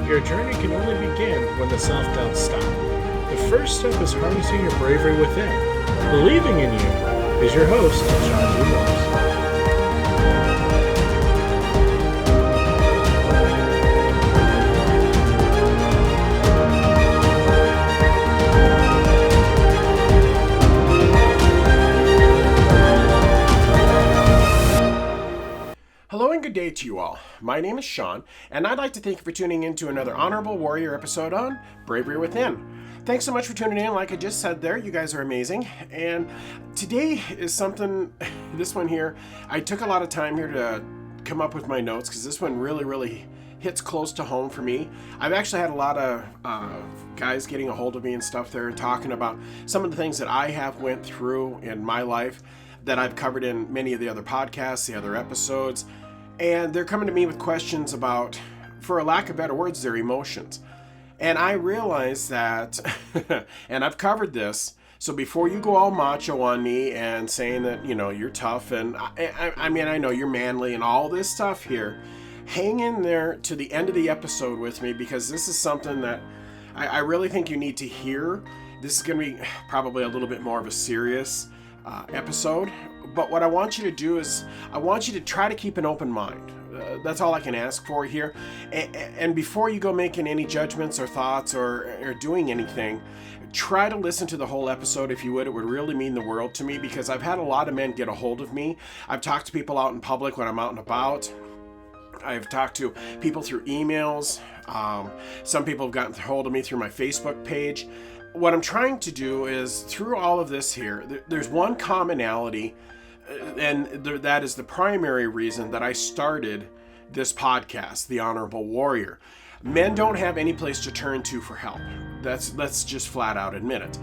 Your journey can only begin when the self-doubts stop. The first step is harnessing your bravery within. Believing in you is your host, Sean Dumas. Hello and good day to you all. My name is Sean, and I'd like to thank you for tuning in to another Honorable Warrior episode on Bravery Within. Thanks so much for tuning in. Like I just said there, you guys are amazing. And today is something, this one here, I took a lot of time here to come up with my notes because this one really hits close to home for me. I've actually had a lot of guys getting a hold of me and stuff there talking about some of the things that I have went through in my life that I've covered in many of the other podcasts, the other episodes. And they're coming to me with questions about, for a lack of better words, their emotions. And I realize that, and I've covered this, so before you go all macho on me and saying that, you know, you're tough, and I mean, I know you're manly and all this stuff here, hang in there to the end of the episode with me, because this is something that I really think you need to hear. This is going to be probably a little bit more of a serious episode, but what I want you to do is I want you to try to keep an open mind. That's all I can ask for here. And before you go making any judgments or thoughts or doing anything, try to listen to the whole episode if you would. It would really mean the world to me, because I've had a lot of men get a hold of me. I've talked to people out in public when I'm out and about. I've talked to people through emails. Some people have gotten a hold of me through my Facebook page. What I'm trying to do is, through all of this here, there's one commonality, and that is the primary reason that I started this podcast, The Honorable Warrior. Men don't have any place to turn to for help. Let's just flat out admit it.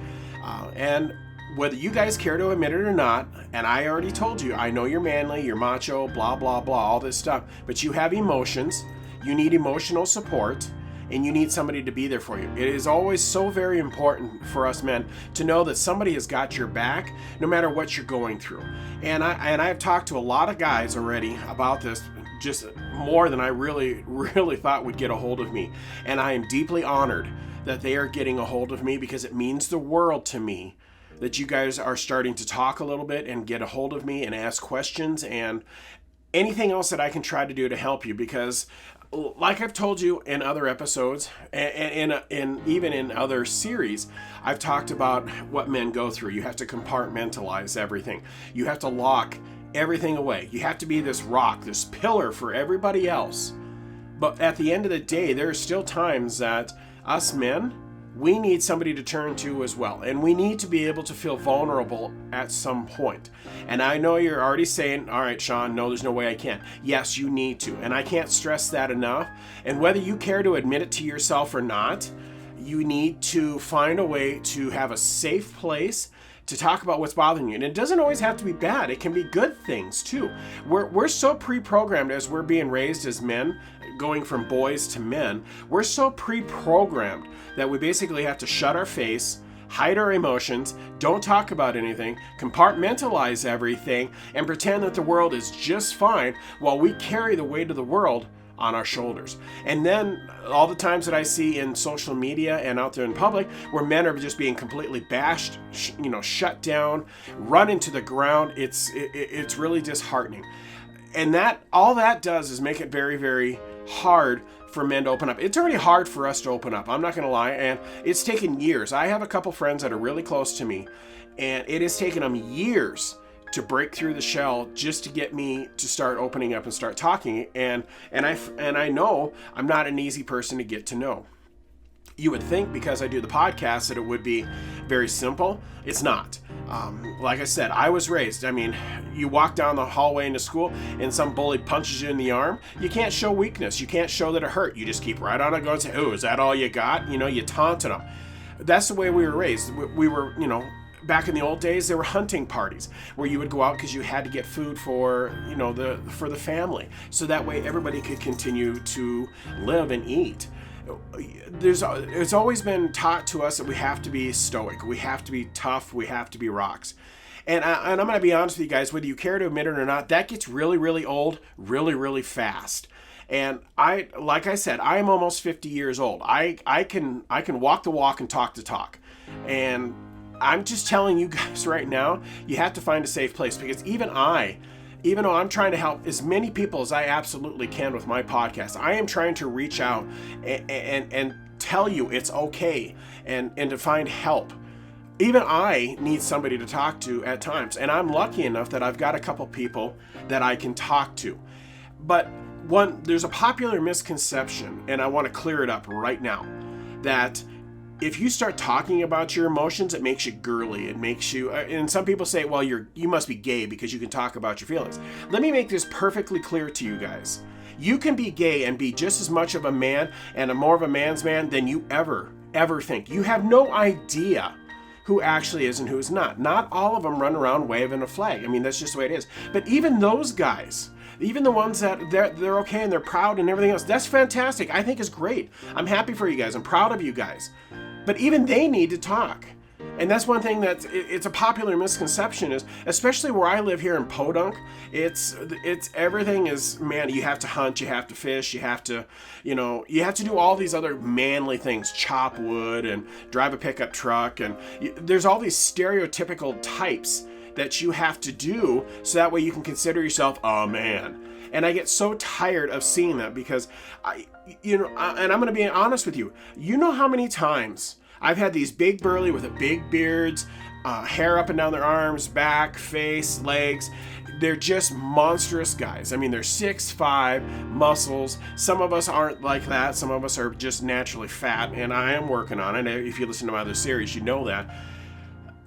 And whether you guys care to admit it or not, and I already told you, I know you're manly, you're macho, blah, blah, blah, all this stuff, but you have emotions, you need emotional support, and you need somebody to be there for you. It is always so very important for us men to know that somebody has got your back no matter what you're going through. And I've talked to a lot of guys already about this, just more than I really thought would get a hold of me. And I am deeply honored that they are getting a hold of me, because it means the world to me that you guys are starting to talk a little bit and get a hold of me and ask questions and anything else that I can try to do to help you, because like I've told you in other episodes and even in other series, I've talked about what men go through. You have to compartmentalize everything. You have to lock everything away. You have to be this rock, this pillar for everybody else. But at the end of the day, there are still times that us men, we need somebody to turn to as well. And we need to be able to feel vulnerable at some point. And I know you're already saying, all right, Sean, no, there's no way I can. Yes, you need to. And I can't stress that enough. And whether you care to admit it to yourself or not, you need to find a way to have a safe place to talk about what's bothering you. And it doesn't always have to be bad. It can be good things too. We're so pre-programmed as we're being raised as men, going from boys to men. We're so pre-programmed that we basically have to shut our face, hide our emotions, don't talk about anything, compartmentalize everything, and pretend that the world is just fine while we carry the weight of the world on our shoulders. And then all the times that I see in social media and out there in public where men are just being completely bashed, shut down, run into the ground, it's really disheartening. And that all that does is make it very, very hard for men to open up. It's already hard for us to open up, I'm not going to lie, and it's taken years. I have a couple friends that are really close to me, and it has taken them years to break through the shell just to get me to start opening up and start talking. And I know I'm not an easy person to get to know. You would think because I do the podcast that it would be very simple. It's not. Like I said, I was raised. You walk down the hallway into school and some bully punches you in the arm. You can't show weakness. You can't show that it hurt. You just keep right on it going and say, oh, is that all you got? You taunted them. That's the way we were raised. We were, back in the old days, there were hunting parties where you would go out because you had to get food for the family. So that way everybody could continue to live and eat. It's always been taught to us that we have to be stoic, we have to be tough, we have to be rocks. And I'm going to be honest with you guys, whether you care to admit it or not, that gets really, really old really, really fast. And like I said, I am almost 50 years old. I can walk the walk and talk the talk. And I'm just telling you guys right now, you have to find a safe place, because even though I'm trying to help as many people as I absolutely can with my podcast, I am trying to reach out and tell you it's okay and to find help. Even I need somebody to talk to at times, and I'm lucky enough that I've got a couple people that I can talk to. But there's a popular misconception, and I want to clear it up right now, that if you start talking about your emotions, it makes you girly. It makes you, and some people say, well, you must be gay because you can talk about your feelings. Let me make this perfectly clear to you guys. You can be gay and be just as much of a man and more of a man's man than you ever think. You have no idea who actually is and who is not. Not all of them run around waving a flag. I mean, that's just the way it is. But even those guys, even the ones that they're okay and they're proud and everything else, that's fantastic. I think is great. I'm happy for you guys. I'm proud of you guys. But even they need to talk. And that's one thing that it's a popular misconception, is especially where I live here in Podunk, it's everything is, man, you have to hunt, you have to fish, you have to do all these other manly things, chop wood and drive a pickup truck, and there's all these stereotypical types that you have to do so that way you can consider yourself a man. And I get so tired of seeing that, because and I'm going to be honest with you. You know how many times I've had these big burly with a big beards, hair up and down their arms, back, face, legs. They're just monstrous guys. I mean, they're 6'5", muscles. Some of us aren't like that. Some of us are just naturally fat, and I am working on it. If you listen to my other series, you know that.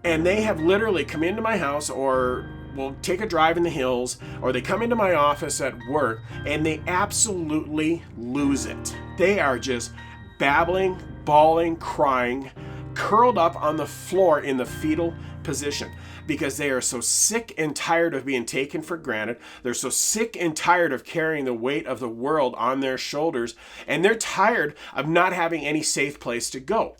And they have literally come into my house, or will take a drive in the hills, or they come into my office at work, and they absolutely lose it. They are just babbling, bawling, crying, curled up on the floor in the fetal position, because they are so sick and tired of being taken for granted. They're so sick and tired of carrying the weight of the world on their shoulders, and they're tired of not having any safe place to go.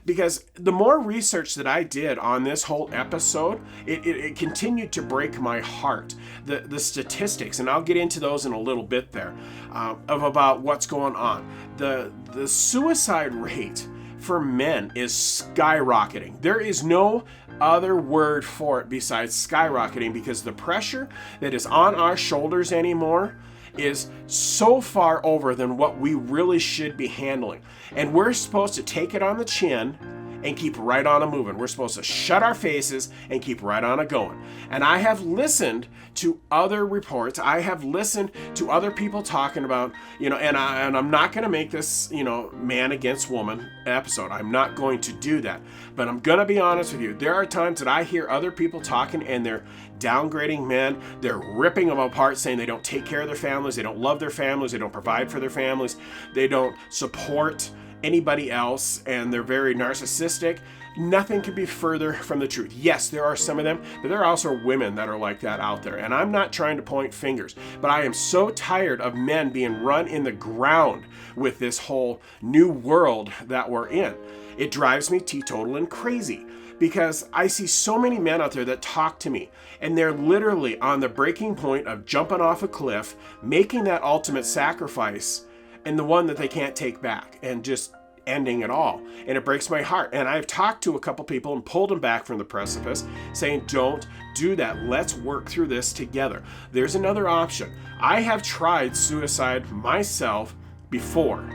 Because the more research that I did on this whole episode, it continued to break my heart. The statistics, and I'll get into those in a little bit there, of about what's going on. The suicide rate for men is skyrocketing. There is no other word for it besides skyrocketing, because the pressure that is on our shoulders anymore is so far over than what we really should be handling. And we're supposed to take it on the chin and keep right on a moving. We're supposed to shut our faces and keep right on a going. And I have listened to other reports. I have listened to other people talking about, and I'm not going to make this, man against woman episode. I'm not going to do that. But I'm going to be honest with you. There are times that I hear other people talking and they're downgrading men. They're ripping them apart, saying they don't take care of their families. They don't love their families. They don't provide for their families. They don't support anybody else, and they're very narcissistic. Nothing could be further from the truth. Yes, there are some of them, but there are also women that are like that out there. And I'm not trying to point fingers, but I am so tired of men being run in the ground with this whole new world that we're in. It drives me teetotal and crazy, because I see so many men out there that talk to me, and they're literally on the breaking point of jumping off a cliff, making that ultimate sacrifice, and the one that they can't take back, and just ending it all. And it breaks my heart. And I've talked to a couple people and pulled them back from the precipice, saying, don't do that. Let's work through this together. There's another option. I have tried suicide myself before,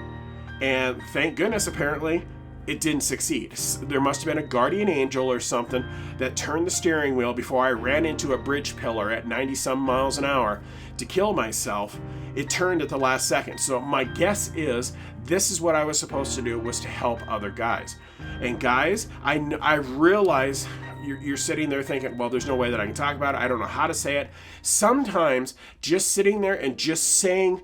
and thank goodness, apparently, it didn't succeed. There must have been a guardian angel or something that turned the steering wheel before I ran into a bridge pillar at 90-some miles an hour to kill myself. It turned at the last second. So my guess is this is what I was supposed to do, was to help other guys. And guys, I realize you're sitting there thinking, well, there's no way that I can talk about it. I don't know how to say it. Sometimes just sitting there and just saying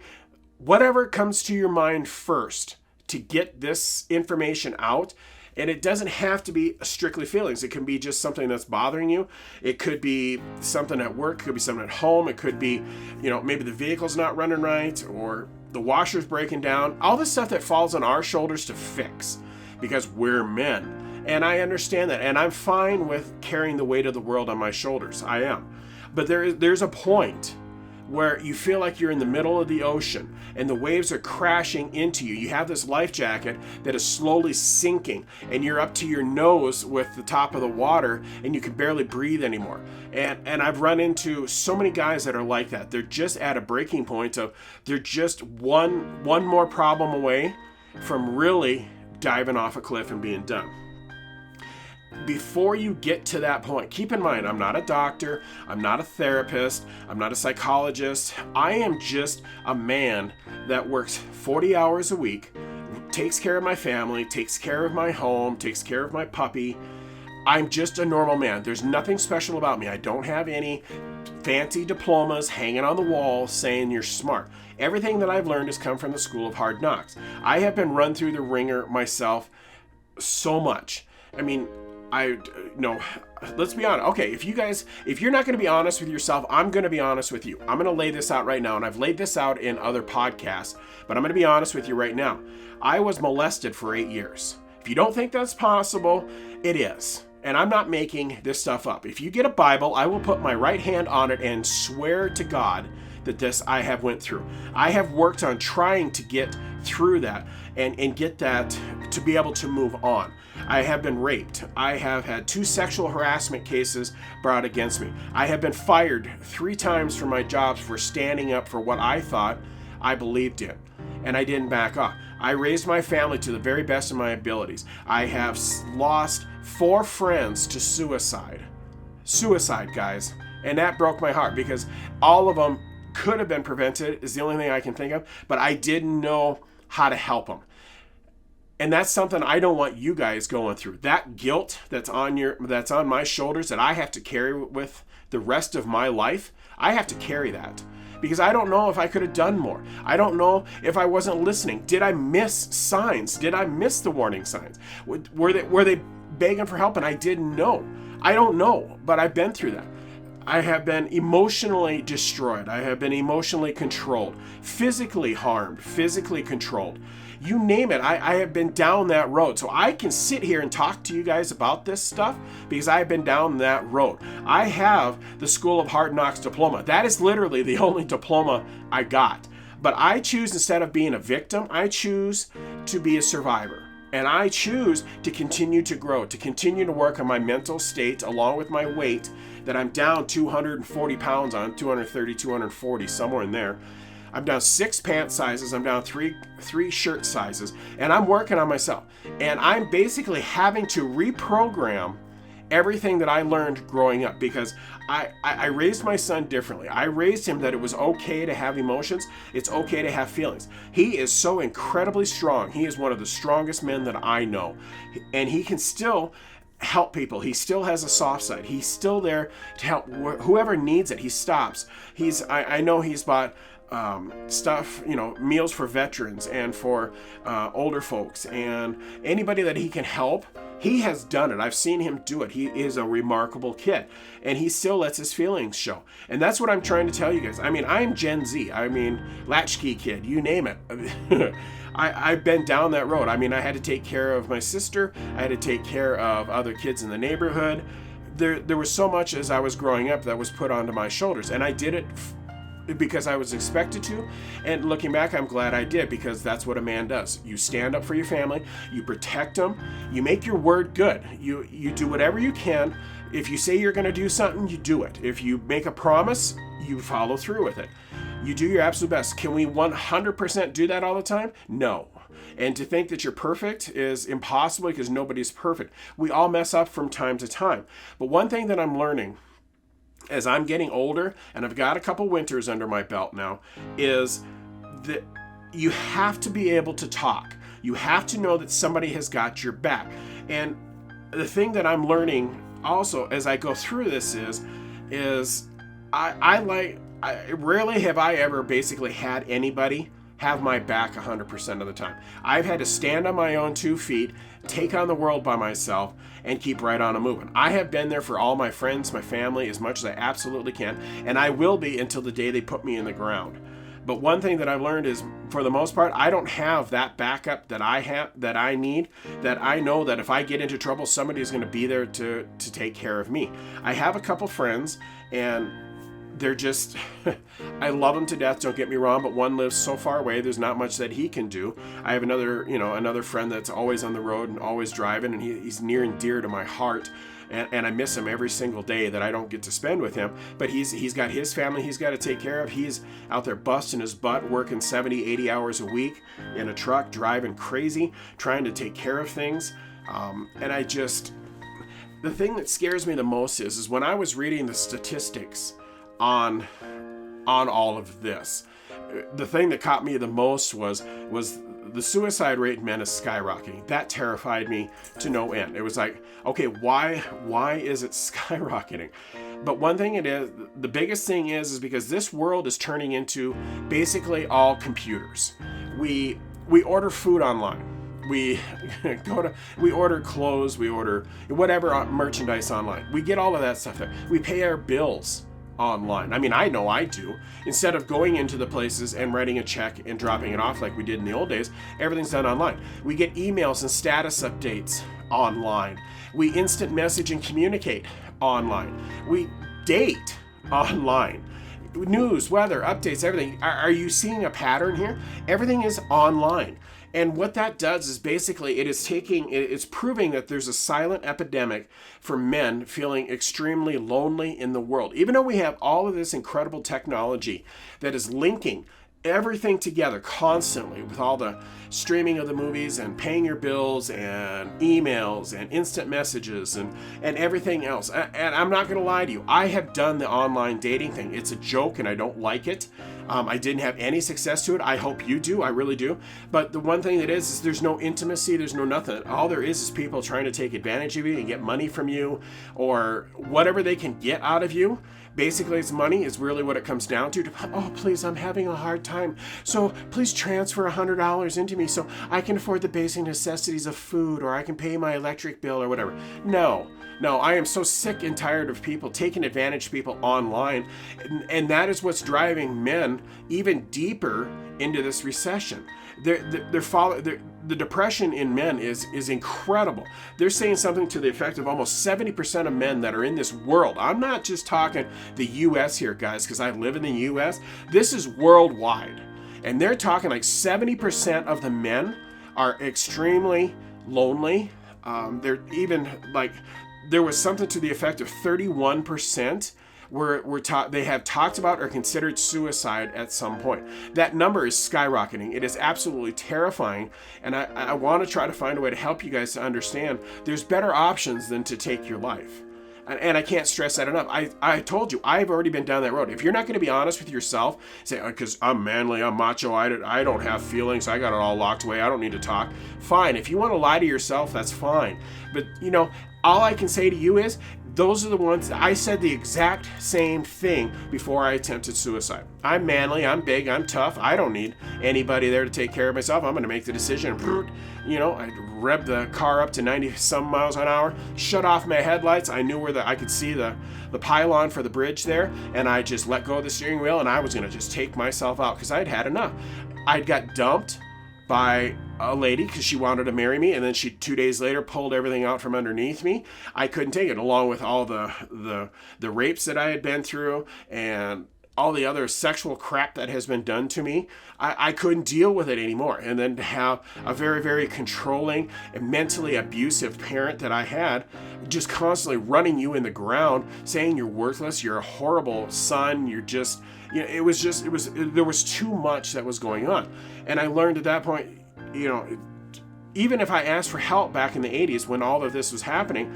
whatever comes to your mind first to get this information out. And it doesn't have to be strictly feelings. It can be just something that's bothering you. It could be something at work. It could be something at home. It could be, maybe the vehicle's not running right, or the washer's breaking down. All the stuff that falls on our shoulders to fix, because we're men. And I understand that. And I'm fine with carrying the weight of the world on my shoulders. I am. But there's a point where you feel like you're in the middle of the ocean and the waves are crashing into you. You have this life jacket that is slowly sinking and you're up to your nose with the top of the water and you can barely breathe anymore. And I've run into so many guys that are like that. They're just at a breaking point of they're just one more problem away from really diving off a cliff and being done. Before you get to that point, keep in mind, I'm not a doctor, I'm not a therapist, I'm not a psychologist. I am just a man that works 40 hours a week, takes care of my family, takes care of my home, takes care of my puppy. I'm just a normal man. There's nothing special about me. I don't have any fancy diplomas hanging on the wall saying you're smart. Everything that I've learned has come from the School of Hard Knocks. I have been run through the ringer myself so much. I mean, let's be honest. Okay, if you're not going to be honest with yourself, I'm going to be honest with you. I'm going to lay this out right now, and I've laid this out in other podcasts, but I'm going to be honest with you right now. I was molested for 8 years. If you don't think that's possible, it is. And I'm not making this stuff up. If you get a Bible, I will put my right hand on it and swear to God that this I have went through. I have worked on trying to get through that and get that to be able to move on. I have been raped. I have had 2 sexual harassment cases brought against me. I have been fired 3 times from my jobs for standing up for what I thought I believed in, and I didn't back off. I raised my family to the very best of my abilities. I have lost 4 friends to suicide. Suicide, guys. And that broke my heart because all of them could have been prevented, is the only thing I can think of, but I didn't know how to help them. And that's something I don't want you guys going through. That guilt that's on my shoulders that I have to carry with the rest of my life, I have to carry that. Because I don't know if I could have done more. I don't know if I wasn't listening. Did I miss signs? Did I miss the warning signs? Were they begging for help and I didn't know? I don't know, but I've been through that. I have been emotionally destroyed. I have been emotionally controlled, physically harmed, physically controlled. You name it, I have been down that road. So I can sit here and talk to you guys about this stuff because I've been down that road. I have the School of Hard Knocks diploma. That is literally the only diploma I got. But I choose, instead of being a victim, I choose to be a survivor. And I choose to continue to grow, to continue to work on my mental state along with my weight that I'm down 240 pounds on, 230, 240, somewhere in there. I'm down 6 pant sizes, I'm down three shirt sizes, and I'm working on myself. And I'm basically having to reprogram everything that I learned growing up because I raised my son differently. I raised him that it was okay to have emotions. It's okay to have feelings. He is so incredibly strong. He is one of the strongest men that I know. And he can still help people. He still has a soft side. He's still there to help whoever needs it. He stops. I know he's bought stuff, meals for veterans and for older folks and anybody that he can help. He has done it. I've seen him do it. He is a remarkable kid, and he still lets his feelings show. And that's what I'm trying to tell you guys. I mean, I'm Gen Z. I mean, latchkey kid, you name it. I've been down that road. I mean, I had to take care of my sister. I had to take care of other kids in the neighborhood. There was so much as I was growing up that was put onto my shoulders, and I did it because I was expected to, and looking back, I'm glad I did, because that's what a man does. You stand up for your family, you protect them, you make your word good, you do whatever you can. If you say you're going to do something, you do it. If you make a promise, you follow through with it. You do your absolute best. Can we 100% do that all the time? No. And to think that you're perfect is impossible, because nobody's perfect. We all mess up from time to time. But one thing that I'm learning as I'm getting older, and I've got a couple winters under my belt now, is that you have to be able to talk. You have to know that somebody has got your back. And the thing that I'm learning also as I go through this is rarely have I ever basically had anybody have my back 100% of the time. I've had to stand on my own 2 feet, take on the world by myself, and keep right on moving. I have been there for all my friends, my family, as much as I absolutely can, and I will be until the day they put me in the ground. But one thing that I've learned is, for the most part, I don't have that backup that I need, that I know that if I get into trouble, somebody is going to be there to take care of me. I have a couple friends, and they're just, I love them to death, don't get me wrong, but one lives so far away, there's not much that he can do. I have another friend that's always on the road and always driving, and he's near and dear to my heart. And I miss him every single day that I don't get to spend with him. But he's got his family he's got to take care of. He's out there busting his butt, working 70, 80 hours a week in a truck, driving crazy, trying to take care of things. And the thing that scares me the most is when I was reading the statistics on all of this, the thing that caught me the most was the suicide rate in men is skyrocketing. That terrified me to no end. It was like, okay, why is it skyrocketing? But one thing it is, the biggest thing is because this world is turning into basically all computers. We order food online. We order clothes, we order whatever merchandise online. We get all of that stuff there. We pay our bills online. I mean, I know I do. Instead of going into the places and writing a check and dropping it off like we did in the old days, everything's done online. We get emails and status updates online. We instant message and communicate online. We date online. News, weather, updates, everything. Are you seeing a pattern here? Everything is online. And what that does is basically it's proving that there's a silent epidemic for men feeling extremely lonely in the world. Even though we have all of this incredible technology that is linking everything together constantly with all the streaming of the movies and paying your bills and emails and instant messages and everything else. And I'm not going to lie to you. I have done the online dating thing. It's a joke and I don't like it. I didn't have any success to it. I hope you do. I really do. But the one thing that is there's no intimacy. There's no nothing. All there is people trying to take advantage of you and get money from you or whatever they can get out of you. Basically, it's money is really what it comes down to. Oh, please, I'm having a hard time. So please transfer $100 into me so I can afford the basic necessities of food or I can pay my electric bill or whatever. No, I am so sick and tired of people taking advantage of people online. And that is what's driving men even deeper into this recession. The depression in men is incredible. They're saying something to the effect of almost 70% of men that are in this world. I'm not just talking the U.S. here, guys, because I live in the U.S. This is worldwide. And they're talking like 70% of the men are extremely lonely. They're even like, there was something to the effect of 31% they have talked about or considered suicide at some point. That number is skyrocketing. It is absolutely terrifying, and I want to try to find a way to help you guys to understand there's better options than to take your life. And I can't stress that enough. I told you, I've already been down that road. If you're not going to be honest with yourself, say, because I'm manly, I'm macho, I don't have feelings, I got it all locked away, I don't need to talk. Fine. If you want to lie to yourself, that's fine. But, all I can say to you is, those are the ones, I said the exact same thing before I attempted suicide. I'm manly, I'm big, I'm tough. I don't need anybody there to take care of myself. I'm going to make the decision. I rev the car up to 90 some miles an hour, shut off my headlights. I knew where I could see the pylon for the bridge there, and I just let go of the steering wheel, and I was going to just take myself out because I'd had enough. I'd got dumped by a lady because she wanted to marry me, and then she 2 days later pulled everything out from underneath me. I couldn't take it, along with all the rapes that I had been through and all the other sexual crap that has been done to me. I couldn't deal with it anymore. And then to have a very, very controlling and mentally abusive parent that I had just constantly running you in the ground, saying you're worthless, you're a horrible son, you're just, there was too much that was going on. And I learned at that point, even if I asked for help back in the 80s when all of this was happening,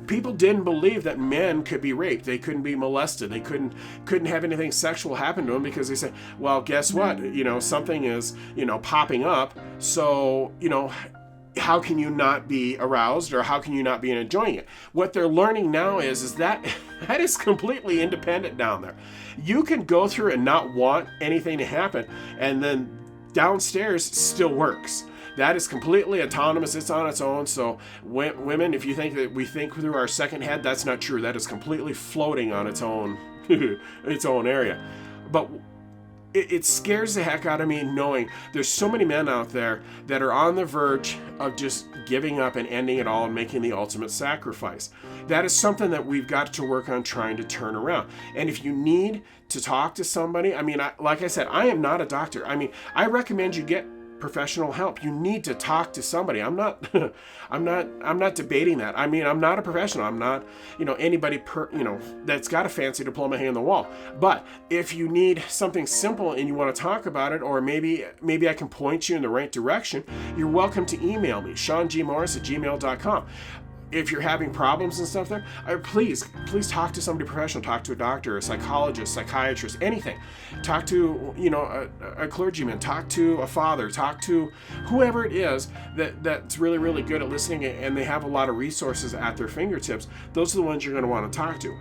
people didn't believe that men could be raped. They couldn't be molested. They couldn't have anything sexual happen to them because they said, well, guess what? Something is, popping up. So, how can you not be aroused, or how can you not be enjoying it? What they're learning now is that that is completely independent down there. You can go through and not want anything to happen, and then downstairs still works. That is completely autonomous. It's on its own. So women, if you think that we think through our second head, that's not true. That is completely floating on its own its own area. But it scares the heck out of me knowing there's so many men out there that are on the verge of just giving up and ending it all and making the ultimate sacrifice. That is something that we've got to work on trying to turn around. And if you need to talk to somebody, like I said, I am not a doctor. I recommend you get professional help. You need to talk to somebody. I'm not debating that. I'm not a professional. I'm not, anybody that's got a fancy diploma hanging on the wall. But if you need something simple and you want to talk about it, or maybe I can point you in the right direction, you're welcome to email me, SeanGMorris@gmail.com. If you're having problems and stuff there, please talk to somebody professional. Talk to a doctor, a psychologist, psychiatrist, anything. Talk to, a clergyman. Talk to a father. Talk to whoever it is that's really, really good at listening, and they have a lot of resources at their fingertips. Those are the ones you're going to want to talk to.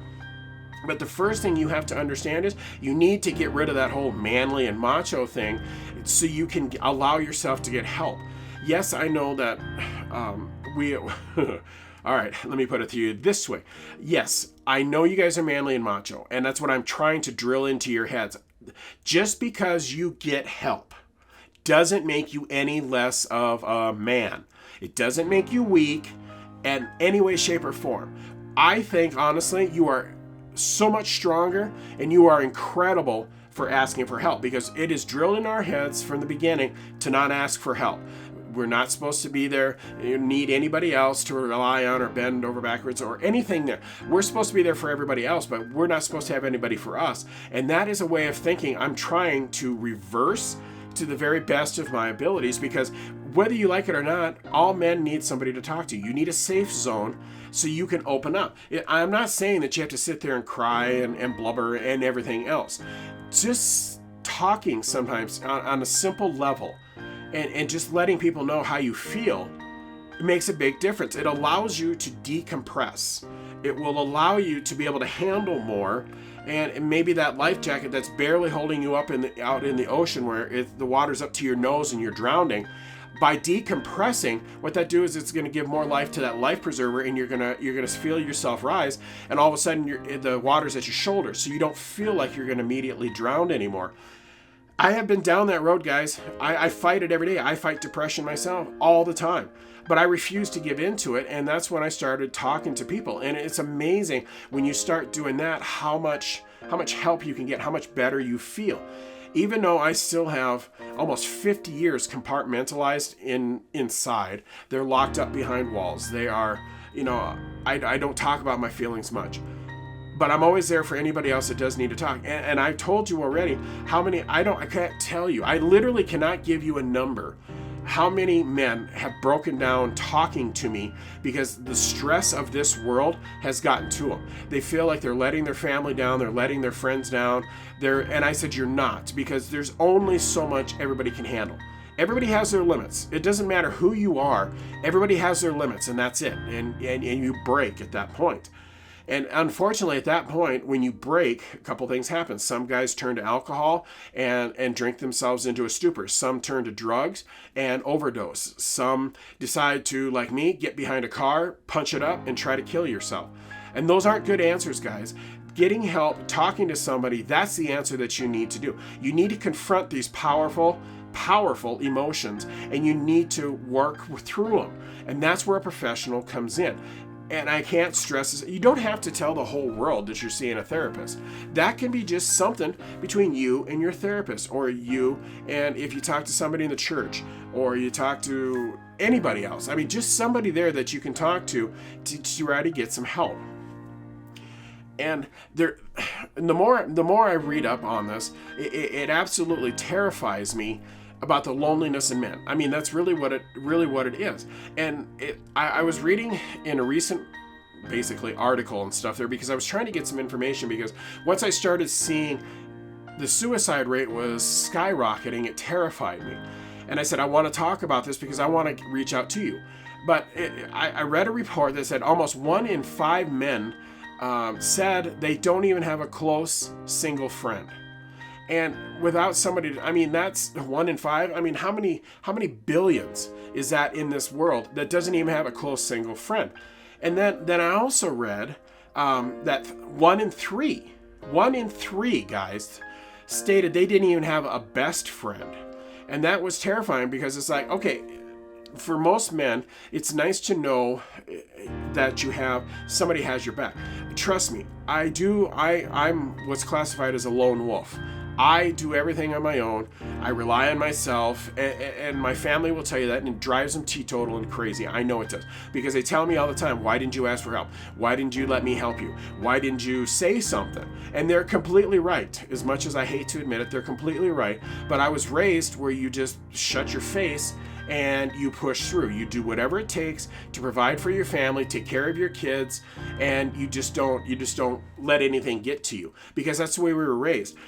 But the first thing you have to understand is you need to get rid of that whole manly and macho thing so you can allow yourself to get help. Yes, I know that all right, let me put it to you this way. Yes, I know you guys are manly and macho, and that's what I'm trying to drill into your heads. Just because you get help doesn't make you any less of a man. It doesn't make you weak in any way, shape, or form. I think, honestly, you are so much stronger, and you are incredible for asking for help, because it is drilled in our heads from the beginning to not ask for help. We're not supposed to be there, need anybody else to rely on or bend over backwards or anything there. We're supposed to be there for everybody else, but we're not supposed to have anybody for us. And that is a way of thinking I'm trying to reverse to the very best of my abilities, because whether you like it or not, all men need somebody to talk to. You need a safe zone so you can open up. I'm not saying that you have to sit there and cry and blubber and everything else. Just talking sometimes on a simple level and just letting people know how you feel, it makes a big difference. It allows you to decompress. It will allow you to be able to handle more. And maybe that life jacket that's barely holding you up out in the ocean where the water's up to your nose and you're drowning, by decompressing, what that do is it's going to give more life to that life preserver, and you're gonna feel yourself rise, and all of a sudden the water's at your shoulders, so you don't feel like you're going to immediately drown anymore. I have been down that road, guys. I fight it every day. I fight depression myself all the time. But I refuse to give into it, and that's when I started talking to people. And it's amazing when you start doing that, how much help you can get, how much better you feel. Even though I still have almost 50 years compartmentalized inside, they're locked up behind walls. They are, I don't talk about my feelings much. But I'm always there for anybody else that does need to talk. And I've told you already how many, I can't tell you. I literally cannot give you a number how many men have broken down talking to me because the stress of this world has gotten to them. They feel like they're letting their family down, they're letting their friends down. And I said, you're not, because there's only so much everybody can handle. Everybody has their limits. It doesn't matter who you are. Everybody has their limits, and that's it. And you break at that point. And unfortunately, at that point, when you break, a couple things happen. Some guys turn to alcohol and drink themselves into a stupor. Some turn to drugs and overdose. Some decide to, like me, get behind a car, punch it up, and try to kill yourself. And those aren't good answers, guys. Getting help, talking to somebody, that's the answer that you need to do. You need to confront these powerful emotions, and you need to work through them. And that's where a professional comes in. And I can't stress this. You don't have to tell the whole world that you're seeing a therapist. That can be just something between you and your therapist, or you and if you talk to somebody in the church, or you talk to anybody else. I mean, just somebody there that you can talk to try to get some help. And the more I read up on this, it absolutely terrifies me about the loneliness in men. I mean, that's really what it is. And I was reading in a recent, basically, article and stuff there, because I was trying to get some information, because once I started seeing the suicide rate was skyrocketing, it terrified me. And I said, I want to talk about this because I want to reach out to you. But I read a report that said almost 1 in 5 men said they don't even have a close single friend. And without somebody, I mean, that's 1 in 5. I mean, how many billions is that in this world that doesn't even have a close single friend? And then I also read that 1 in 3 guys stated they didn't even have a best friend. And that was terrifying because it's like, okay, for most men, it's nice to know that you have somebody has your back. Trust me, I do. I'm what's classified as a lone wolf. I do everything on my own. I rely on myself, and my family will tell you that, and it drives them teetotal and crazy. I know it does, because they tell me all the time, why didn't you ask for help? Why didn't you let me help you? Why didn't you say something? And they're completely right. As much as I hate to admit it, they're completely right. But I was raised where you just shut your face and you push through. You do whatever it takes to provide for your family, take care of your kids, and you just don't let anything get to you, because that's the way we were raised.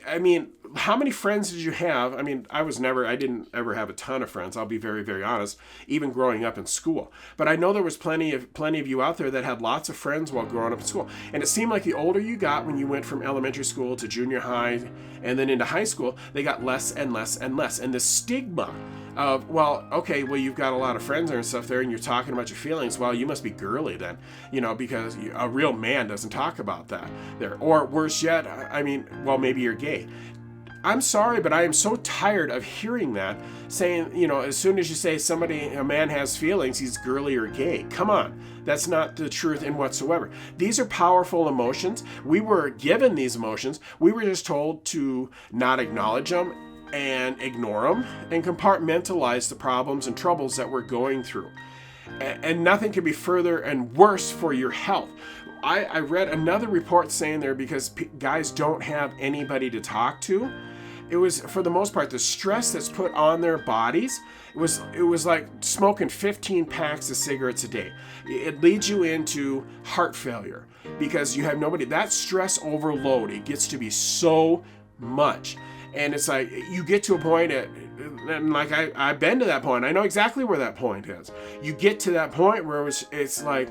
I mean, how many friends did you have? I mean, I didn't ever have a ton of friends. I'll be very, very honest, even growing up in school. But I know there was plenty of you out there that had lots of friends while growing up in school. And it seemed like the older you got, when you went from elementary school to junior high and then into high school, they got less and less and less. And the stigma of, well, okay, well, you've got a lot of friends and stuff there and you're talking about your feelings. Well, you must be girly then, because a real man doesn't talk about that there. Or worse yet, I mean, well, maybe you're gay. I'm sorry, but I am so tired of hearing that, saying, as soon as you say a man has feelings, he's girly or gay. Come on. That's not the truth in whatsoever. These are powerful emotions. We were given these emotions. We were just told to not acknowledge them and ignore them and compartmentalize the problems and troubles that we're going through. And nothing could be further and worse for your health. I read another report saying there, because guys don't have anybody to talk to, it was, for the most part, the stress that's put on their bodies, it was like smoking 15 packs of cigarettes a day. It leads you into heart failure because you have nobody. That stress overload, it gets to be so much. And it's like, you get to a point and like I've been to that point. I know exactly where that point is. You get to that point where it's like,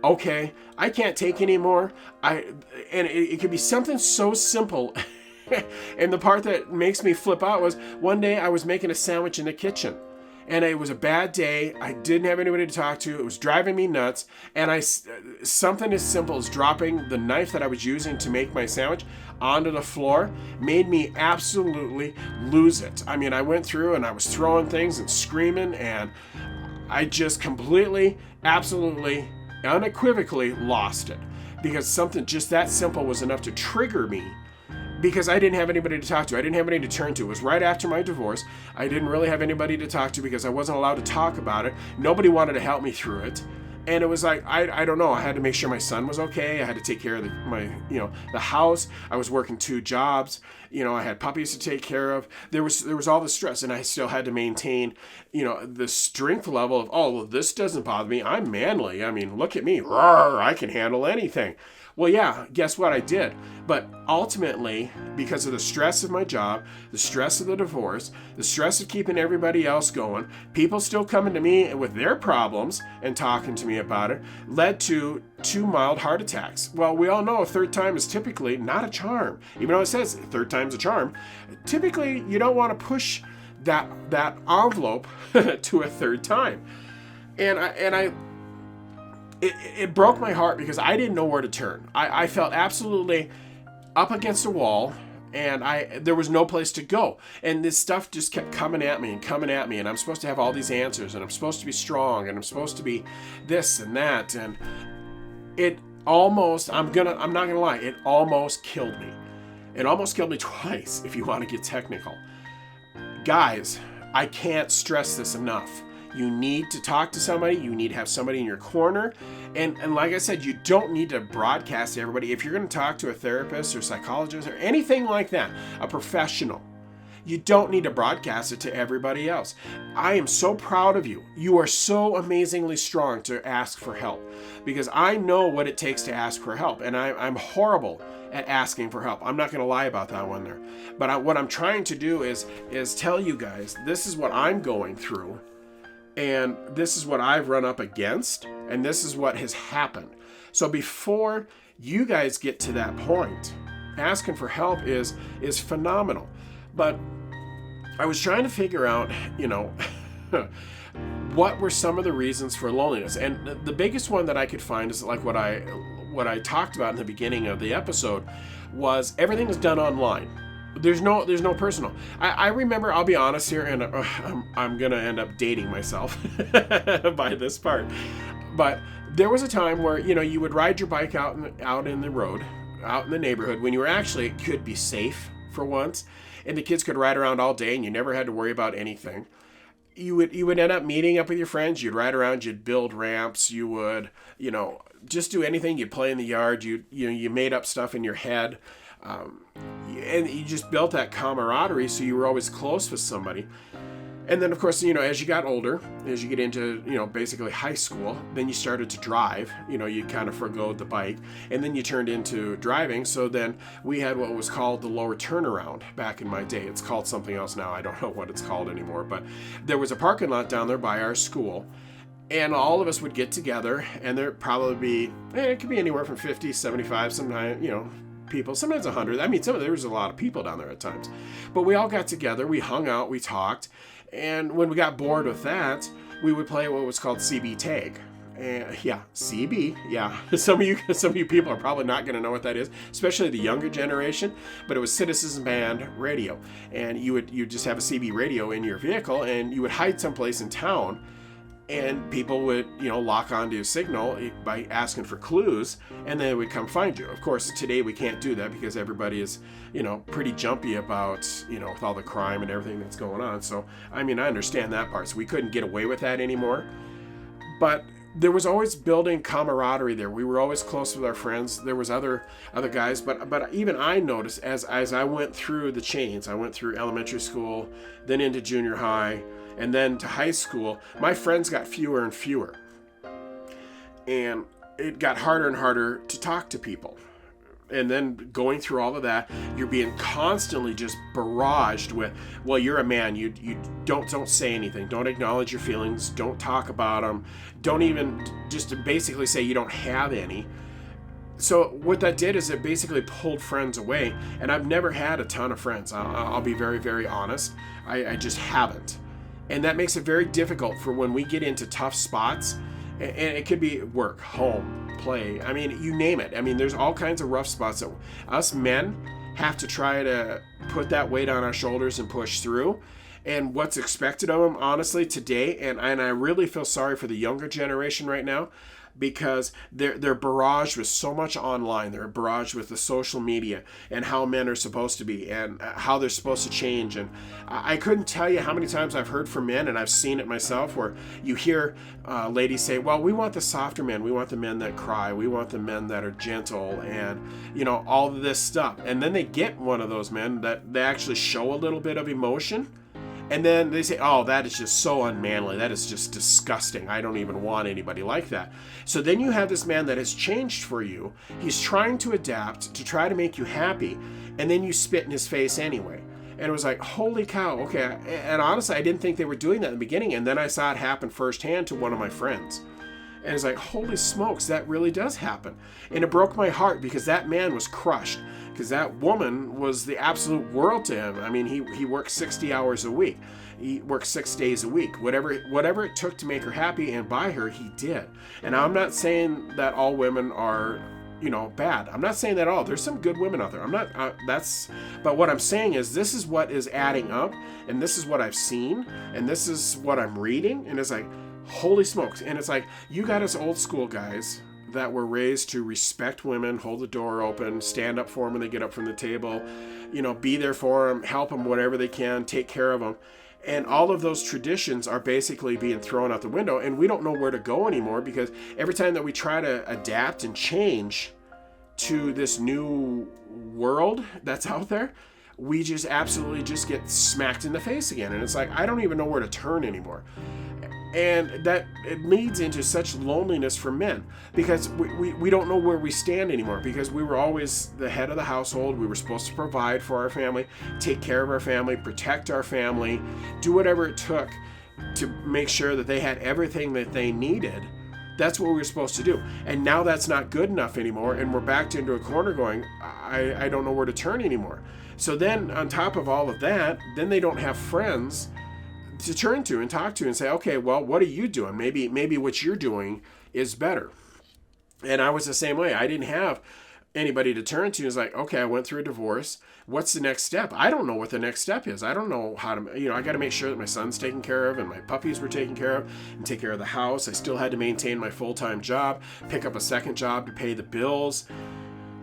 okay, I can't take anymore. And it could be something so simple. And the part that makes me flip out was, one day I was making a sandwich in the kitchen. And it was a bad day. I didn't have anybody to talk to. It was driving me nuts. And something as simple as dropping the knife that I was using to make my sandwich onto the floor made me absolutely lose it. I mean, I went through and I was throwing things and screaming, and I just completely, absolutely, unequivocally lost it. Because something just that simple was enough to trigger me. Because I didn't have anybody to talk to. I didn't have anybody to turn to. It was right after my divorce. I didn't really have anybody to talk to because I wasn't allowed to talk about it. Nobody wanted to help me through it. And it was like, I don't know. I had to make sure my son was okay. I had to take care of the house. I was working 2 jobs. I had puppies to take care of. There was all the stress, and I still had to maintain, the strength level of, oh, well, this doesn't bother me. I'm manly. I mean, look at me. Roar, I can handle anything. Well, yeah, guess what? I did. But ultimately, because of the stress of my job, the stress of the divorce, the stress of keeping everybody else going, people still coming to me with their problems and talking to me about it, led to 2 mild heart attacks. Well, we all know a third time is typically not a charm. Even though it says third time's a charm, typically you don't want to push that envelope to a third time. It broke my heart because I didn't know where to turn. I felt absolutely up against a wall, and there was no place to go. And this stuff just kept coming at me, and I'm supposed to have all these answers, and I'm supposed to be strong, and I'm supposed to be this and that, and it almost, I'm not gonna lie, it almost killed me. It almost killed me twice, if you want to get technical. Guys, I can't stress this enough. You need to talk to somebody. You need to have somebody in your corner. And like I said, you don't need to broadcast to everybody. If you're going to talk to a therapist or psychologist or anything like that, a professional, you don't need to broadcast it to everybody else. I am so proud of you. You are so amazingly strong to ask for help, because I know what it takes to ask for help. And I'm horrible at asking for help. I'm not going to lie about that one there. But what I'm trying to do is tell you guys, this is what I'm going through. And this is what I've run up against, and this is what has happened. So before you guys get to that point, asking for help is phenomenal. But I was trying to figure out, what were some of the reasons for loneliness. And the biggest one that I could find is like what I talked about in the beginning of the episode was everything is done online. There's no personal. I remember, I'll be honest here, and I'm gonna end up dating myself by this part, but there was a time where, you know, you would ride your bike out in the road, out in the neighborhood, when you were actually, it could be safe for once, and the kids could ride around all day and you never had to worry about anything. You would end up meeting up with your friends. You'd ride around, you'd build ramps, you would, you know, just do anything. You'd play in the yard, you made up stuff in your head, and you just built that camaraderie, so you were always close with somebody. And then, of course, you know, as you got older, as you get into, you know, basically high school, then you started to drive. You know, you kind of forgoed the bike, and then you turned into driving. So then we had what was called the lower turnaround back in my day. It's called something else now. I don't know what it's called anymore. But there was a parking lot down there by our school, and all of us would get together, and there'd probably be, it could be anywhere from 50, 75, sometimes, you know, people, sometimes 100. I mean, there was a lot of people down there at times. But we all got together, we hung out, we talked. And when we got bored with that, we would play what was called CB tag. Yeah, CB. Yeah, some of you people are probably not going to know what that is, especially the younger generation. But it was Citizens Band radio, and you just have a CB radio in your vehicle, and you would hide someplace in town, and people would, you know, lock onto a signal by asking for clues, and they would come find you. Of course, today we can't do that because everybody is, you know, pretty jumpy about, you know, with all the crime and everything that's going on. So, I mean, I understand that part. So we couldn't get away with that anymore. But there was always building camaraderie there. We were always close with our friends. There was other guys, but even I noticed as I went through the chains, I went through elementary school, then into junior high, and then to high school, my friends got fewer and fewer. And it got harder and harder to talk to people. And then going through all of that, you're being constantly just barraged with, well, you're a man. You don't say anything. Don't acknowledge your feelings. Don't talk about them. Don't even, just to basically say you don't have any. So what that did is it basically pulled friends away. And I've never had a ton of friends. I'll be very, very honest. I just haven't. And that makes it very difficult for when we get into tough spots. And it could be work, home, play. I mean, you name it. I mean, there's all kinds of rough spots that us men have to try to put that weight on our shoulders and push through. And what's expected of them, honestly, today, and I really feel sorry for the younger generation right now, because they're barraged with so much online. They're barraged with the social media and how men are supposed to be and how they're supposed to change. And I couldn't tell you how many times I've heard from men, and I've seen it myself, where you hear ladies say, well, we want the softer men. We want the men that cry. We want the men that are gentle and, you know, all of this stuff. And then they get one of those men that they actually show a little bit of emotion. And then they say, oh, that is just so unmanly. That is just disgusting. I don't even want anybody like that. So then you have this man that has changed for you. He's trying to adapt to try to make you happy. And then you spit in his face anyway. And it was like, holy cow. Okay. And honestly, I didn't think they were doing that in the beginning. And then I saw it happen firsthand to one of my friends. And it's like, holy smokes, that really does happen. And it broke my heart because that man was crushed. Because that woman was the absolute world to him. I mean, he worked 60 hours a week. He worked 6 days a week. Whatever it took to make her happy and by her, he did. And I'm not saying that all women are, you know, bad. I'm not saying that at all. There's some good women out there. I'm not, but what I'm saying is this is what is adding up, and this is what I've seen, and this is what I'm reading, and it's like, holy smokes. And it's like, you got us old school guys that were raised to respect women, hold the door open, stand up for them when they get up from the table, you know, be there for them, help them whatever they can, take care of them. And all of those traditions are basically being thrown out the window, and we don't know where to go anymore, because every time that we try to adapt and change to this new world that's out there, we just absolutely just get smacked in the face again. And it's like, I don't even know where to turn anymore. And that it leads into such loneliness for men, because we don't know where we stand anymore, because we were always the head of the household. We were supposed to provide for our family, take care of our family, protect our family, do whatever it took to make sure that they had everything that they needed. That's what we were supposed to do. And now that's not good enough anymore, and we're backed into a corner going, I don't know where to turn anymore. So then on top of all of that, then they don't have friends to turn to and talk to and say, okay, well, what are you doing? Maybe what you're doing is better. And I was the same way. I didn't have anybody to turn to. Is like, okay, I went through a divorce. What's the next step? I don't know what the next step is. I don't know how to, I got to make sure that my son's taken care of and my puppies were taken care of and take care of the house. I still had to maintain my full-time job, pick up a second job to pay the bills.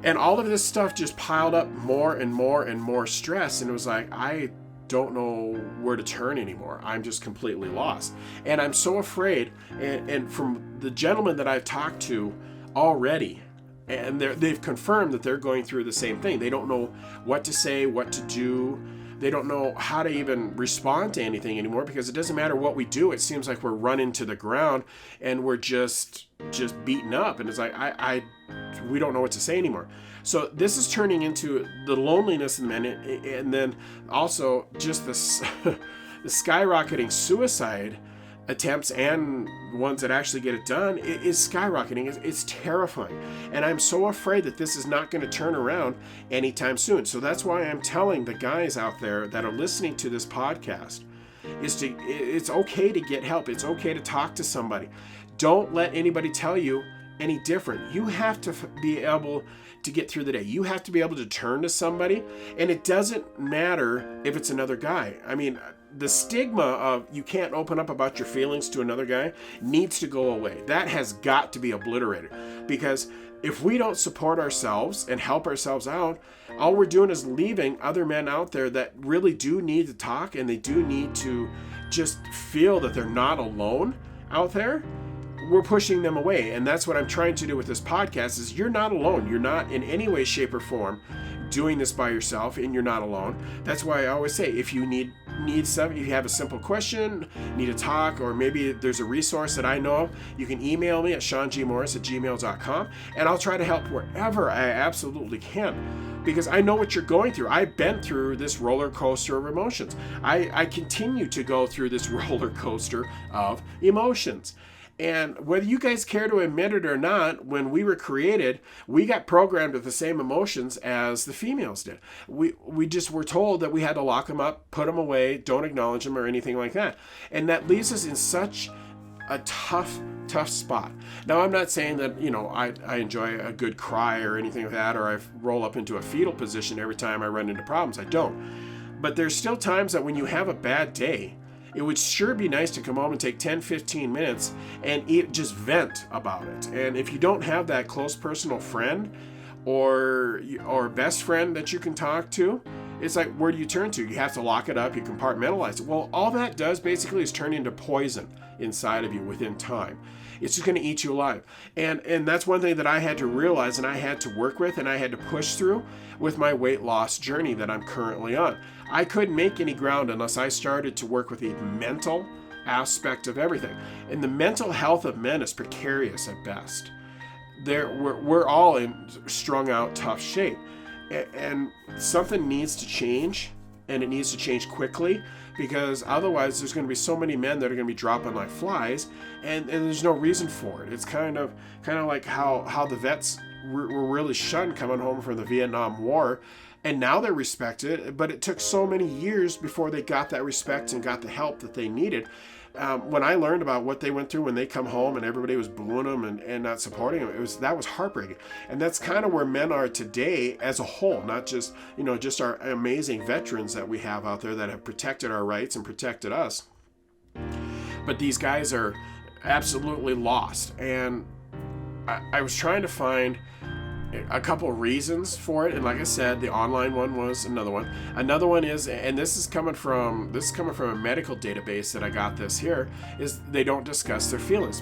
And all of this stuff just piled up more and more and more stress. And it was like, I don't know where to turn anymore. I'm just completely lost. And I'm so afraid. And from the gentlemen that I've talked to already, and they've confirmed that they're going through the same thing. They don't know what to say, what to do. They don't know how to even respond to anything anymore, because it doesn't matter what we do. It seems like we're running to the ground and we're just beaten up. And it's like, we don't know what to say anymore. So this is turning into the loneliness in men, and then also just the skyrocketing suicide attempts and ones that actually get it done is skyrocketing. It's terrifying. And I'm so afraid that this is not going to turn around anytime soon. So that's why I'm telling the guys out there that are listening to this podcast it's okay to get help. It's okay to talk to somebody. Don't let anybody tell you any different. You have to be able to get through the day. You have to be able to turn to somebody, and it doesn't matter if it's another guy. I mean, the stigma of you can't open up about your feelings to another guy needs to go away. That has got to be obliterated, because if we don't support ourselves and help ourselves out, all we're doing is leaving other men out there that really do need to talk, and they do need to just feel that they're not alone out there. We're pushing them away. And that's what I'm trying to do with this podcast is you're not alone. You're not in any way, shape, or form doing this by yourself, and you're not alone. That's why I always say, if you need something, if you have a simple question, need to talk, or maybe there's a resource that I know of, you can email me at seangmorris@gmail.com, and I'll try to help wherever I absolutely can, because I know what you're going through. I've been through this roller coaster of emotions. I continue to go through this roller coaster of emotions. And whether you guys care to admit it or not, when we were created, we got programmed with the same emotions as the females did. We just were told that we had to lock them up, put them away, don't acknowledge them or anything like that. And that leaves us in such a tough spot. Now, I'm not saying that, I enjoy a good cry or anything like that, or I roll up into a fetal position every time I run into problems. I don't. But there's still times that when you have a bad day, it would sure be nice to come home and take 10, 15 minutes and just vent about it. And if you don't have that close personal friend or best friend that you can talk to, it's like, where do you turn to? You have to lock it up, you compartmentalize it. Well, all that does basically is turn into poison inside of you within time. It's just going to eat you alive. And that's one thing that I had to realize, and I had to work with, and I had to push through with my weight loss journey that I'm currently on. I couldn't make any ground unless I started to work with the mental aspect of everything. And the mental health of men is precarious at best. We're all in strung out, tough shape. And something needs to change, and it needs to change quickly, because otherwise there's going to be so many men that are going to be dropping like flies, and there's no reason for it. It's kind of like how the vets were really shunned coming home from the Vietnam War, and now they're respected, but it took so many years before they got that respect and got the help that they needed. When I learned about what they went through when they come home and everybody was booing them and not supporting them, that was heartbreaking. And that's kind of where men are today as a whole, not just our amazing veterans that we have out there that have protected our rights and protected us. But these guys are absolutely lost. And I was trying to find a couple of reasons for it, and like I said, the online one was another one. Another one is, and this is coming from a medical database that I got this here, is they don't discuss their feelings,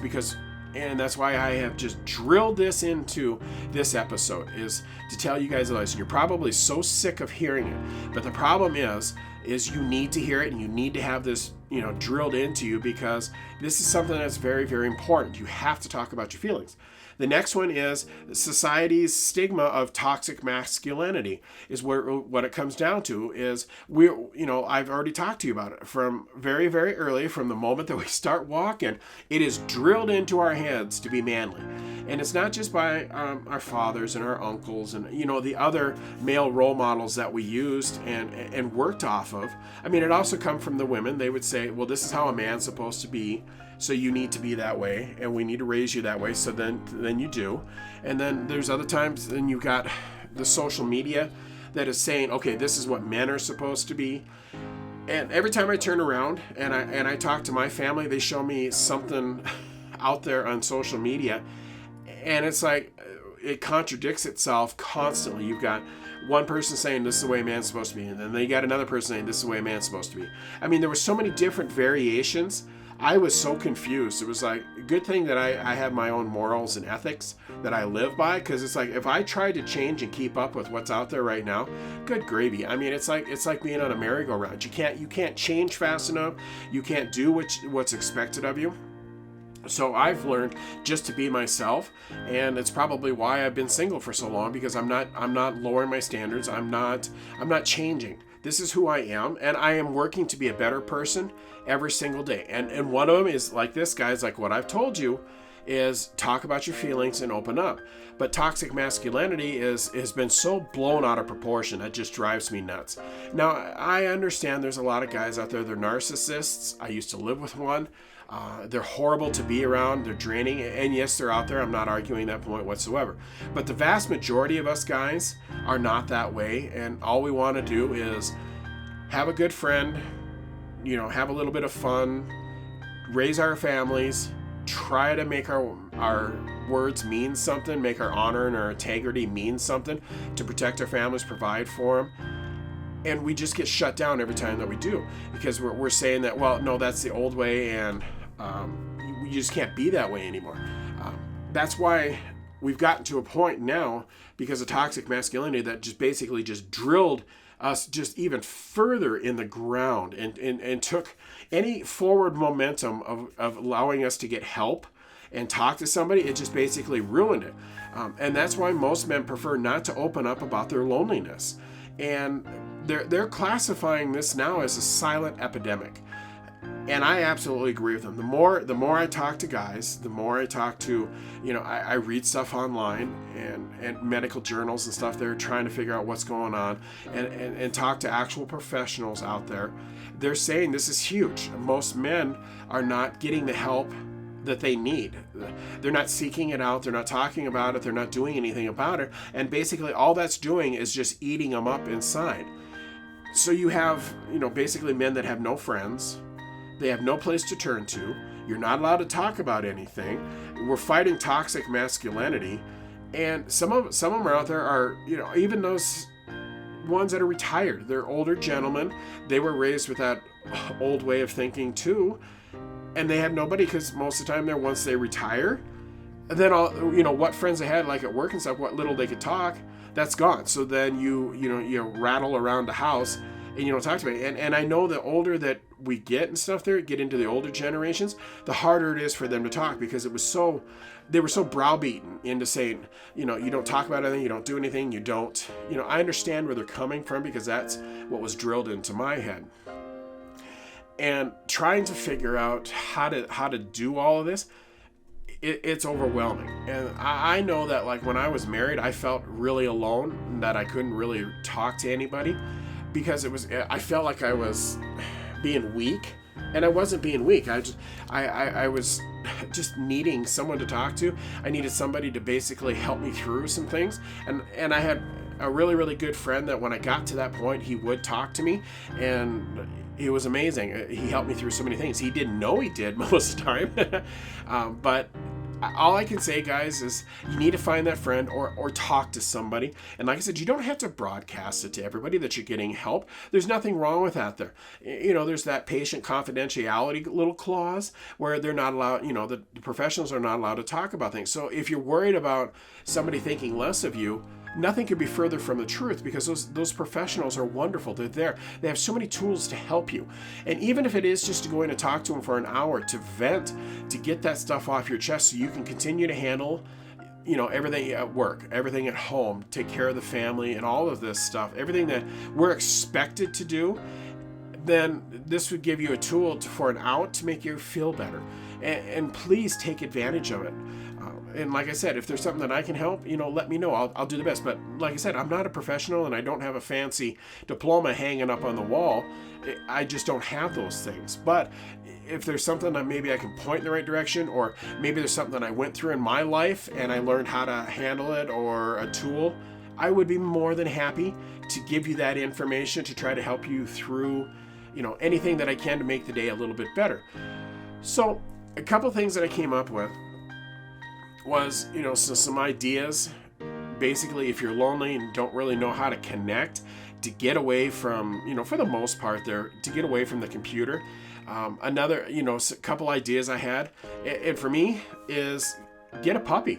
and that's why I have just drilled this into this episode, is to tell you guys, listen, you're probably so sick of hearing it, but the problem is you need to hear it, and you need to have this drilled into you, because this is something that's very, very important. You have to talk about your feelings. The next one is society's stigma of toxic masculinity, is what it comes down to. Is I've already talked to you about it from very, very early, from the moment that we start walking. It is drilled into our heads to be manly, and it's not just by our fathers and our uncles and the other male role models that we used and worked off of. I mean, it also comes from the women. They would say, well, this is how a man's supposed to be. so you need to be that way, and we need to raise you that way, so then you do. And then there's other times, then you've got the social media that is saying, okay, this is what men are supposed to be. And every time I turn around and I talk to my family, they show me something out there on social media, and it's like it contradicts itself constantly. You've got one person saying this is the way a man's supposed to be, and then they got another person saying this is the way a man's supposed to be. I mean, there were so many different variations. I was so confused. It was like a good thing that I have my own morals and ethics that I live by, because it's like if I tried to change and keep up with what's out there right now, good gravy. I mean, it's like being on a merry-go-round. You can't change fast enough. You can't do what's expected of you. So I've learned just to be myself, and it's probably why I've been single for so long, because I'm not lowering my standards. I'm not changing. This is who I am, and I am working to be a better person every single day. And one of them is like this, guys, like what I've told you, is talk about your feelings and open up. But toxic masculinity has been so blown out of proportion that just drives me nuts. Now, I understand there's a lot of guys out there, they're narcissists. I used to live with one. They're horrible to be around. They're draining. And yes, they're out there. I'm not arguing that point whatsoever. But the vast majority of us guys are not that way. And all we want to do is have a good friend, have a little bit of fun, raise our families, try to make our words mean something, make our honor and our integrity mean something, to protect our families, provide for them. And we just get shut down every time that we do, because we're saying that, well, no, that's the old way, and you just can't be that way anymore. That's why we've gotten to a point now, because of toxic masculinity, that just basically just drilled us just even further in the ground, and took any forward momentum of allowing us to get help and talk to somebody. It just basically ruined it. And that's why most men prefer not to open up about their loneliness. And they're classifying this now as a silent epidemic. And I absolutely agree with them. The more I talk to guys, the more I talk to, I read stuff online and medical journals and stuff. They're trying to figure out what's going on, and talk to actual professionals out there. They're saying this is huge. Most men are not getting the help that they need. They're not seeking it out. They're not talking about it. They're not doing anything about it. And basically all that's doing is just eating them up inside. So you have, basically men that have no friends. They have no place to turn to. You're not allowed to talk about anything. We're fighting toxic masculinity. And some of them are out there are, even those ones that are retired. They're older gentlemen. They were raised with that old way of thinking too. And they have nobody, because most of the time once they retire, then what friends they had, like at work and stuff, what little they could talk, that's gone. So then you rattle around the house and you don't talk to anybody. And I know the older that we get and stuff get into the older generations, the harder it is for them to talk, because they were so browbeaten into saying, you don't talk about anything, you don't do anything, you don't, I understand where they're coming from, because that's what was drilled into my head. And trying to figure out how to do all of this, it's overwhelming. And I know that, like, when I was married, I felt really alone, that I couldn't really talk to anybody, because I felt like I was being weak, and I wasn't being weak. I was just needing someone to talk to. I needed somebody to basically help me through some things, and I had a really, really good friend that when I got to that point, he would talk to me, and it was amazing. He helped me through so many things. He didn't know he did most of the time. But all I can say, guys, is you need to find that friend or talk to somebody. And like I said, you don't have to broadcast it to everybody that you're getting help. There's nothing wrong with that there. There's that patient confidentiality little clause where they're not allowed, the professionals are not allowed to talk about things. So if you're worried about somebody thinking less of you, nothing could be further from the truth, because those professionals are wonderful. They're there. They have so many tools to help you. And even if it is just to go in and talk to them for an hour, to vent, to get that stuff off your chest so you can continue to handle, everything at work, everything at home, take care of the family and all of this stuff, everything that we're expected to do, then this would give you a tool for an out to make you feel better. and please take advantage of it. And like I said, if there's something that I can help, let me know. I'll do the best. But like I said, I'm not a professional and I don't have a fancy diploma hanging up on the wall. I just don't have those things. But if there's something that maybe I can point in the right direction, or maybe there's something that I went through in my life and I learned how to handle it, or a tool, I would be more than happy to give you that information to try to help you through, anything that I can to make the day a little bit better. So a couple things that I came up with was, some ideas. Basically, if you're lonely and don't really know how to connect, to get away from, for the most part there, to get away from the computer. Another, a couple ideas I had, and for me, is get a puppy.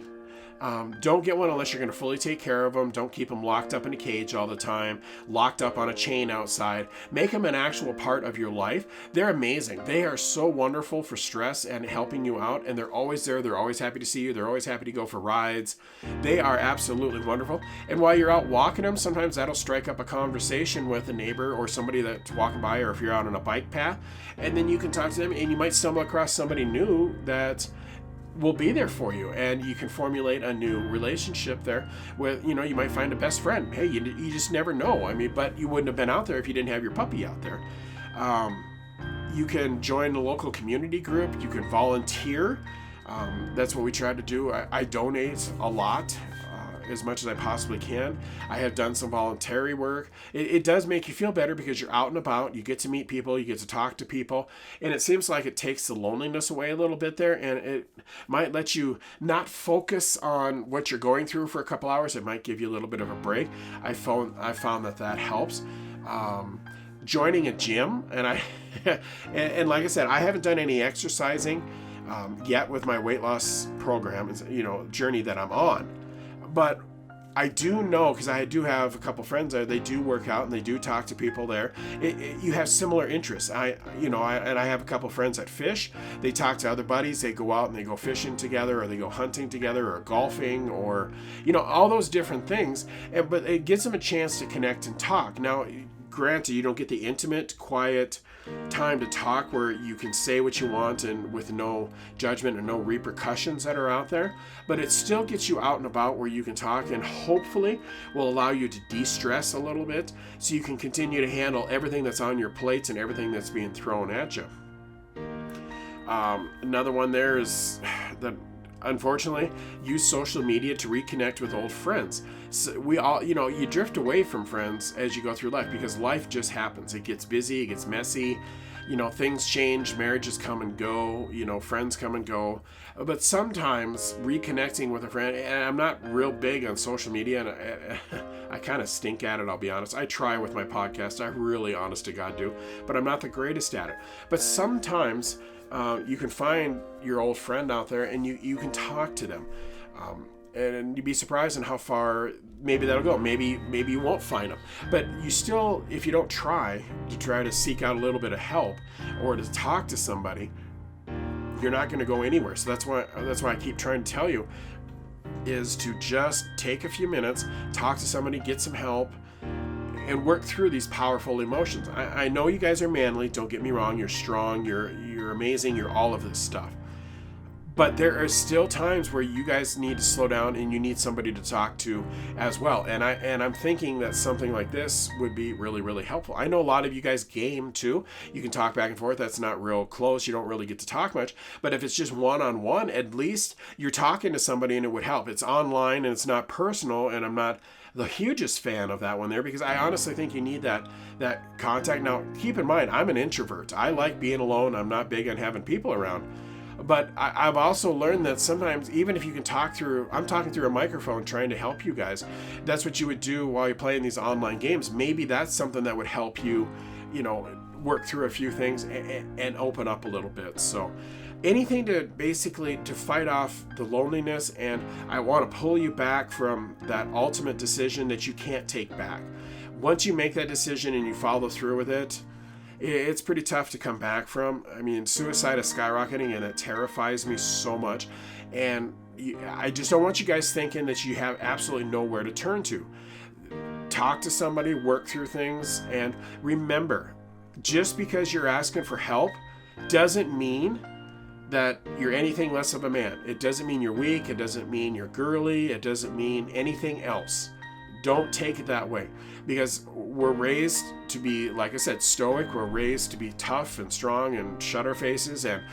Don't get one unless you're going to fully take care of them. Don't keep them locked up in a cage all the time, locked up on a chain outside. Make them an actual part of your life. They're amazing. They are so wonderful for stress and helping you out, and they're always there. They're always happy to see you. They're always happy to go for rides. They are absolutely wonderful. And while you're out walking them, sometimes that'll strike up a conversation with a neighbor or somebody that's walking by, or if you're out on a bike path, and then you can talk to them, and you might stumble across somebody new that will be there for you, and you can formulate a new relationship there with, you might find a best friend. Hey, you just never know. But you wouldn't have been out there if you didn't have your puppy out there. You can join a local community group. You can volunteer. That's what we try to do. I donate a lot, as much as I possibly can. I have done some voluntary work. It does make you feel better because you're out and about. You get to meet people. You get to talk to people. And it seems like it takes the loneliness away a little bit there. And it might let you not focus on what you're going through for a couple hours. It might give you a little bit of a break. I found that helps. Joining a gym. And and like I said, I haven't done any exercising yet with my weight loss program, journey that I'm on. But I do know, because I do have a couple friends there, they do work out and they do talk to people there. You have similar interests. I have a couple friends that fish. They talk to other buddies. They go out and they go fishing together, or they go hunting together, or golfing, or, all those different things. But it gives them a chance to connect and talk. Now, granted, you don't get the intimate, quiet time to talk where you can say what you want and with no judgment and no repercussions that are out there, but it still gets you out and about where you can talk, and hopefully will allow you to de-stress a little bit so you can continue to handle everything that's on your plates and everything that's being thrown at you. Another one there is that, unfortunately, use social media to reconnect with old friends. So we all, you drift away from friends as you go through life because life just happens. It gets busy, it gets messy, things change, marriages come and go, friends come and go. But sometimes reconnecting with a friend, and I'm not real big on social media, and I kind of stink at it, I'll be honest. I try with my podcast, I really, honest to God, do, but I'm not the greatest at it. But sometimes you can find your old friend out there and you can talk to them. And you'd be surprised on how far maybe that'll go. Maybe you won't find them. But you still, if you don't try to seek out a little bit of help or to talk to somebody, you're not going to go anywhere. So that's why I keep trying to tell you is to just take a few minutes, talk to somebody, get some help, and work through these powerful emotions. I know you guys are manly, don't get me wrong, you're strong, you're amazing, you're all of this stuff. But there are still times where you guys need to slow down and you need somebody to talk to as well. And I'm thinking that something like this would be really, really helpful. I know a lot of you guys game too. You can talk back and forth. That's not real close. You don't really get to talk much. But if it's just one-on-one, at least you're talking to somebody and it would help. It's online and it's not personal, and I'm not the hugest fan of that one there because I honestly think you need that contact. Now, keep in mind, I'm an introvert. I like being alone. I'm not big on having people around. But I've also learned that sometimes, even if you can I'm talking through a microphone trying to help you guys, that's what you would do while you're playing these online games. Maybe that's something that would help you, work through a few things and open up a little bit. So anything to basically to fight off the loneliness, and I want to pull you back from that ultimate decision that you can't take back. Once you make that decision and you follow through with it, it's pretty tough to come back from. I mean, suicide is skyrocketing and it terrifies me so much. And I just don't want you guys thinking that you have absolutely nowhere to turn to. Talk to somebody, work through things, and remember, just because you're asking for help doesn't mean that you're anything less of a man. It doesn't mean you're weak. It doesn't mean you're girly. It doesn't mean anything else. Don't take it that way, because we're raised to be, like I said, stoic. We're raised to be tough and strong and shut our faces and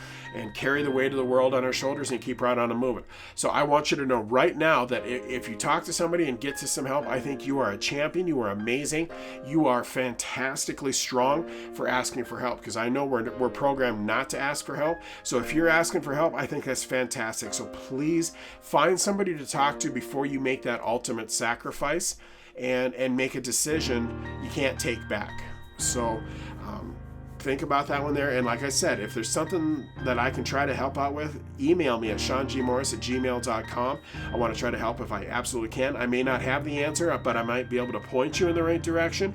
carry the weight of the world on our shoulders and keep right on and moving. So I want you to know right now that if you talk to somebody and get to some help, I think you are a champion. You are amazing. You are fantastically strong for asking for help, because I know we're programmed not to ask for help. So if you're asking for help, I think that's fantastic. So please find somebody to talk to before you make that ultimate sacrifice and make a decision you can't take back. So think about that one there. And like I said, if there's something that I can try to help out with, email me at seangmorris@gmail.com. I want to try to help if I absolutely can. I may not have the answer, but I might be able to point you in the right direction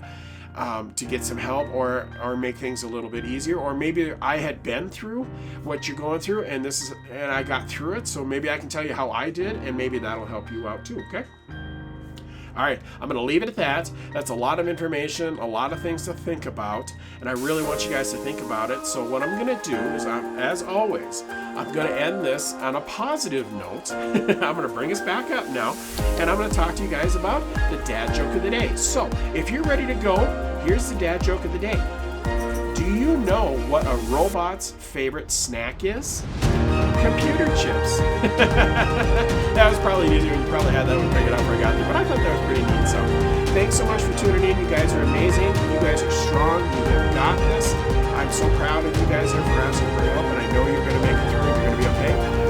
to get some help or make things a little bit easier. Or maybe I had been through what you're going through and I got through it. So maybe I can tell you how I did, and maybe that'll help you out too. Okay. All right, I'm going to leave it at that. That's a lot of information, a lot of things to think about, and I really want you guys to think about it. So what I'm going to do is, as always, I'm going to end this on a positive note. I'm going to bring us back up now, and I'm going to talk to you guys about the dad joke of the day. So if you're ready to go, here's the dad joke of the day. Do you know what a robot's favorite snack is? Computer chips. That was probably easier. You probably had that one figured out before I got there, but I thought that was pretty neat. So thanks so much for tuning in. You guys are amazing. You guys are strong. You have got this. I'm so proud of you guys there for asking for help, and I know you're going to make it through. You're going to be okay.